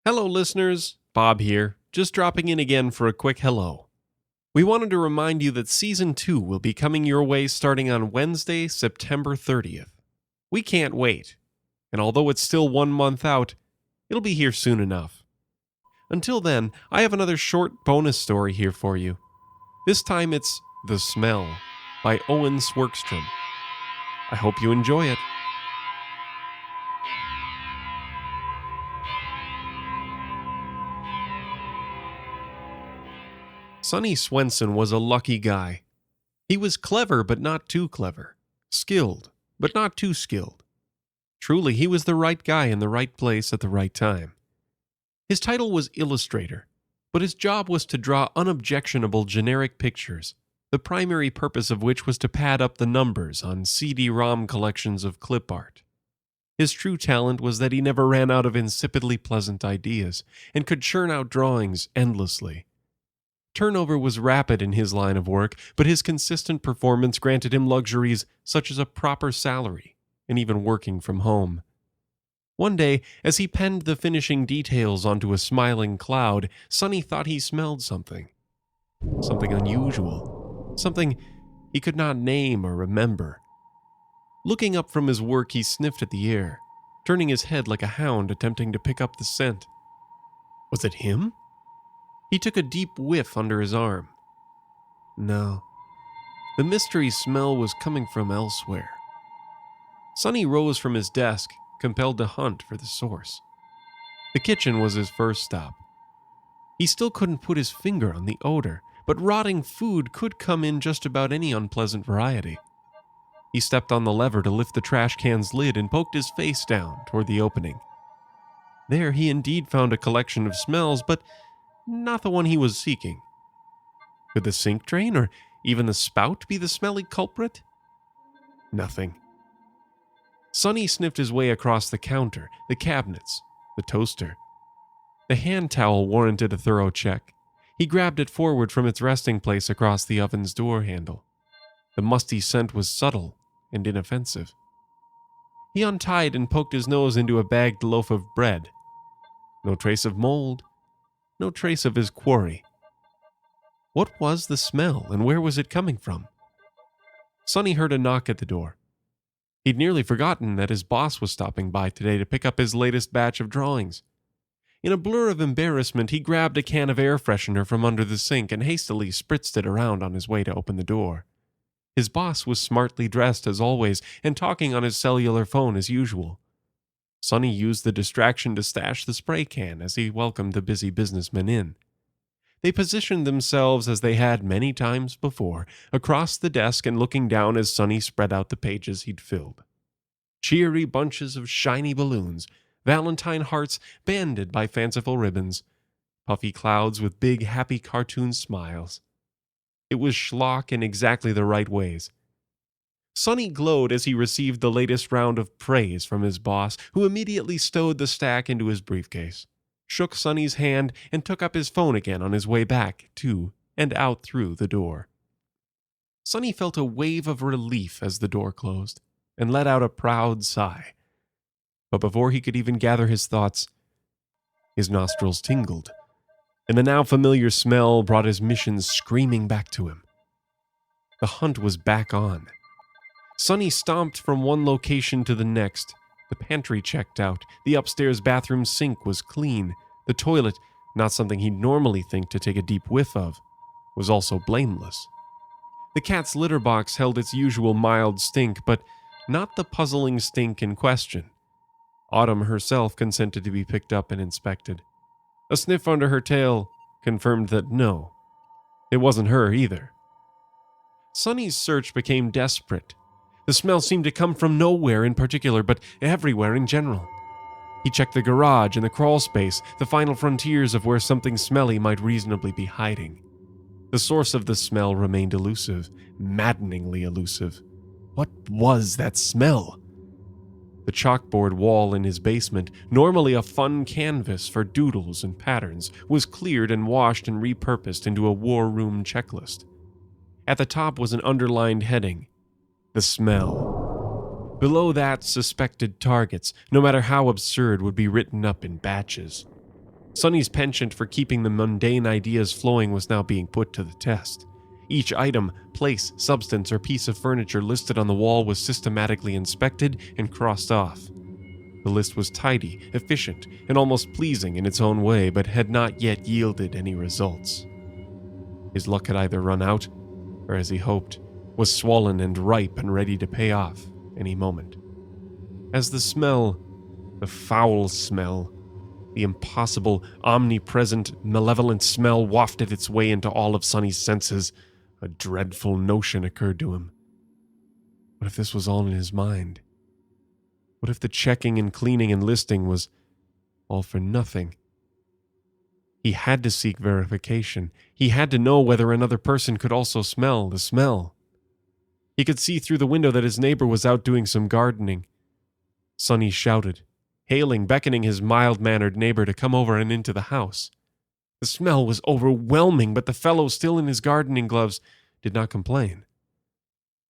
Hello, listeners. Bob here, just dropping in again for a quick hello. We wanted to remind you that Season 2 will be coming your way starting on Wednesday, September 30th. We can't wait, and although it's still 1 month out, it'll be here soon enough. Until then, I have another short bonus story here for you. This time it's The Smell by Owen Swerkstrom. I hope you enjoy it. Sonny Swenson was a lucky guy. He was clever, but not too clever. Skilled, but not too skilled. Truly, he was the right guy in the right place at the right time. His title was illustrator, but his job was to draw unobjectionable generic pictures, the primary purpose of which was to pad up the numbers on CD-ROM collections of clip art. His true talent was that he never ran out of insipidly pleasant ideas and could churn out drawings endlessly. Turnover was rapid in his line of work, but his consistent performance granted him luxuries such as a proper salary and even working from home. One day, as he penned the finishing details onto a smiling cloud, Sonny thought he smelled something. Something unusual. Something he could not name or remember. Looking up from his work, he sniffed at the air, turning his head like a hound attempting to pick up the scent. Was it him? He took a deep whiff under his arm. No. The mystery smell was coming from elsewhere. Sonny rose from his desk, compelled to hunt for the source. The kitchen was his first stop. He still couldn't put his finger on the odor, but rotting food could come in just about any unpleasant variety. He stepped on the lever to lift the trash can's lid and poked his face down toward the opening. There he indeed found a collection of smells, but not the one he was seeking. Could the sink drain or even the spout be the smelly culprit? Nothing. Sonny sniffed his way across the counter, the cabinets, the toaster. The hand towel warranted a thorough check. He grabbed it forward from its resting place across the oven's door handle. The musty scent was subtle and inoffensive. He untied and poked his nose into a bagged loaf of bread. No trace of mold. No trace of his quarry. What was the smell, and where was it coming from? Sonny heard a knock at the door. He'd nearly forgotten that his boss was stopping by today to pick up his latest batch of drawings. In a blur of embarrassment, he grabbed a can of air freshener from under the sink and hastily spritzed it around on his way to open the door. His boss was smartly dressed as always and talking on his cellular phone as usual. Sonny used the distraction to stash the spray can as he welcomed the busy businessman in. They positioned themselves as they had many times before, across the desk and looking down as Sonny spread out the pages he'd filled. Cheery bunches of shiny balloons, Valentine hearts banded by fanciful ribbons, puffy clouds with big, happy cartoon smiles. It was schlock in exactly the right ways. Sonny glowed as he received the latest round of praise from his boss, who immediately stowed the stack into his briefcase, shook Sonny's hand, and took up his phone again on his way back to and out through the door. Sonny felt a wave of relief as the door closed, and let out a proud sigh. But before he could even gather his thoughts, his nostrils tingled, and the now familiar smell brought his mission screaming back to him. The hunt was back on. Sonny stomped from one location to the next. The pantry checked out. The upstairs bathroom sink was clean. The toilet, not something he'd normally think to take a deep whiff of, was also blameless. The cat's litter box held its usual mild stink, but not the puzzling stink in question. Autumn herself consented to be picked up and inspected. A sniff under her tail confirmed that no, it wasn't her either. Sonny's search became desperate. The smell seemed to come from nowhere in particular, but everywhere in general. He checked the garage and the crawl space, the final frontiers of where something smelly might reasonably be hiding. The source of the smell remained elusive, maddeningly elusive. What was that smell? The chalkboard wall in his basement, normally a fun canvas for doodles and patterns, was cleared and washed and repurposed into a war room checklist. At the top was an underlined heading, the smell. Below that, suspected targets, no matter how absurd, would be written up in batches. Sonny's penchant for keeping the mundane ideas flowing was now being put to the test. Each item, place, substance, or piece of furniture listed on the wall was systematically inspected and crossed off. The list was tidy, efficient, and almost pleasing in its own way, but had not yet yielded any results. His luck had either run out, or as he hoped, was swollen and ripe and ready to pay off any moment. As the smell, the foul smell, the impossible, omnipresent, malevolent smell wafted its way into all of Sonny's senses, a dreadful notion occurred to him. What if this was all in his mind? What if the checking and cleaning and listing was all for nothing? He had to seek verification. He had to know whether another person could also smell the smell. He could see through the window that his neighbor was out doing some gardening. Sonny shouted, hailing, beckoning his mild-mannered neighbor to come over and into the house. The smell was overwhelming, but the fellow, still in his gardening gloves, did not complain.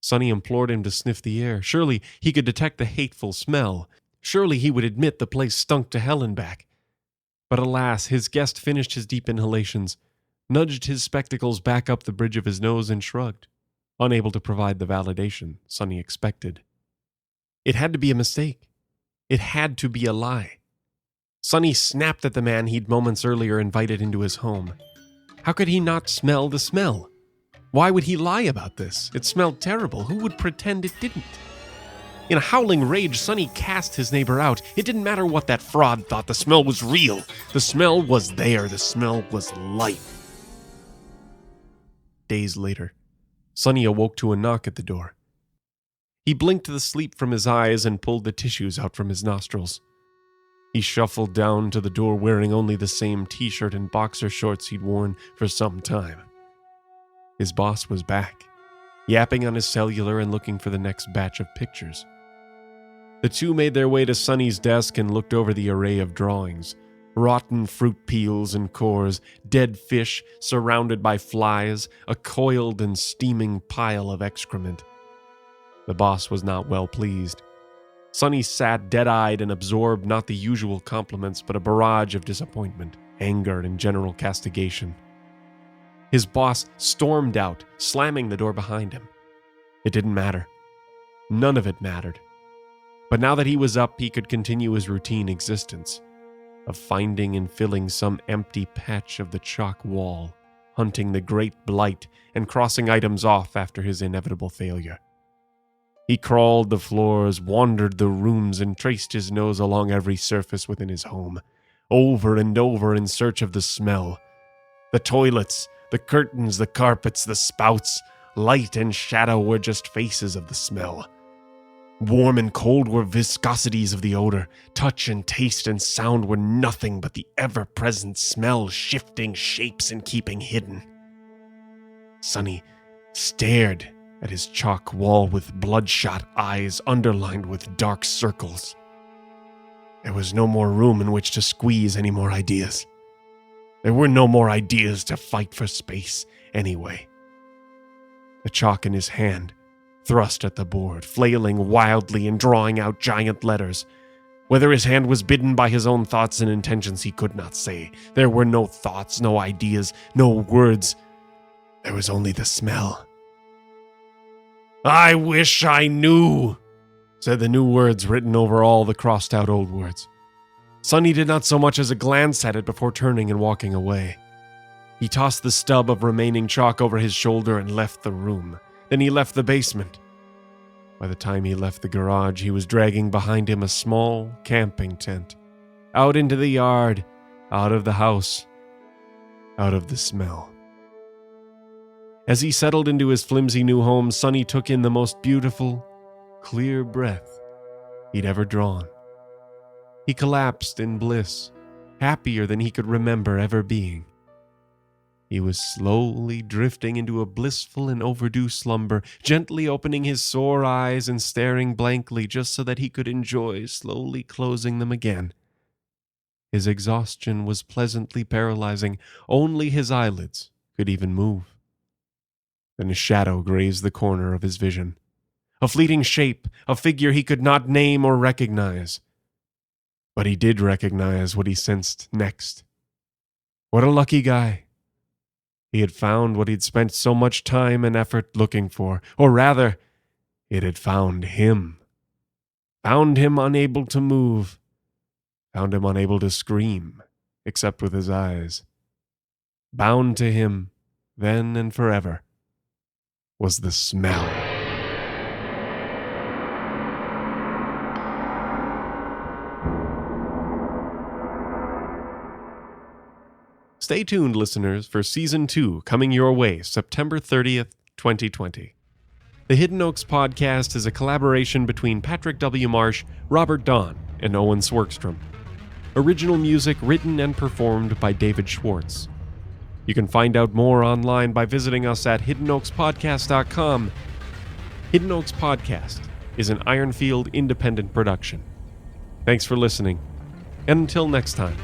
Sonny implored him to sniff the air. Surely he could detect the hateful smell. Surely he would admit the place stunk to hell and back. But alas, his guest finished his deep inhalations, nudged his spectacles back up the bridge of his nose, and shrugged, unable to provide the validation Sonny expected. It had to be a mistake. It had to be a lie. Sonny snapped at the man he'd moments earlier invited into his home. How could he not smell the smell? Why would he lie about this? It smelled terrible. Who would pretend it didn't? In a howling rage, Sonny cast his neighbor out. It didn't matter what that fraud thought. The smell was real. The smell was there. The smell was life. Days later, Sonny awoke to a knock at the door. He blinked the sleep from his eyes and pulled the tissues out from his nostrils. He shuffled down to the door wearing only the same t-shirt and boxer shorts he'd worn for some time. His boss was back, yapping on his cellular and looking for the next batch of pictures. The two made their way to Sonny's desk and looked over the array of drawings. Rotten fruit peels and cores, dead fish surrounded by flies, a coiled and steaming pile of excrement. The boss was not well pleased. Sonny sat dead-eyed and absorbed not the usual compliments, but a barrage of disappointment, anger, and general castigation. His boss stormed out, slamming the door behind him. It didn't matter. None of it mattered. But now that he was up, he could continue his routine existence of finding and filling some empty patch of the chalk wall, hunting the great blight, and crossing items off after his inevitable failure. He crawled the floors, wandered the rooms, and traced his nose along every surface within his home, over and over in search of the smell. The toilets, the curtains, the carpets, the spouts, light and shadow were just faces of the smell. Warm and cold were viscosities of the odor. Touch and taste and sound were nothing but the ever-present smell, shifting shapes and keeping hidden. Sonny stared at his chalk wall with bloodshot eyes underlined with dark circles. There was no more room in which to squeeze any more ideas. There were no more ideas to fight for space anyway. The chalk in his hand thrust at the board, flailing wildly and drawing out giant letters. Whether his hand was bidden by his own thoughts and intentions he could not say. There were no thoughts, no ideas, no words. There was only the smell. "I wish I knew," said the new words written over all the crossed-out old words. Sonny did not so much as a glance at it before turning and walking away. He tossed the stub of remaining chalk over his shoulder and left the room. Then he left the basement. By the time he left the garage, he was dragging behind him a small camping tent. Out into the yard, out of the house, out of the smell. As he settled into his flimsy new home, Sonny took in the most beautiful, clear breath he'd ever drawn. He collapsed in bliss, happier than he could remember ever being. He was slowly drifting into a blissful and overdue slumber, gently opening his sore eyes and staring blankly just so that he could enjoy slowly closing them again. His exhaustion was pleasantly paralyzing. Only his eyelids could even move. Then a shadow grazed the corner of his vision. A fleeting shape, a figure he could not name or recognize. But he did recognize what he sensed next. What a lucky guy. He had found what he'd spent so much time and effort looking for, or rather, it had found him. Found him unable to move. Found him unable to scream, except with his eyes. Bound to him, then and forever, was the smell. Stay tuned, listeners, for Season 2 coming your way September 30th, 2020. The Hidden Oaks podcast is a collaboration between Patrick W. Marsh, Robert Don, and Owen Swerkstrom. Original music written and performed by David Schwartz. You can find out more online by visiting us at hiddenoakspodcast.com. Hidden Oaks Podcast is an Ironfield independent production. Thanks for listening, and until next time.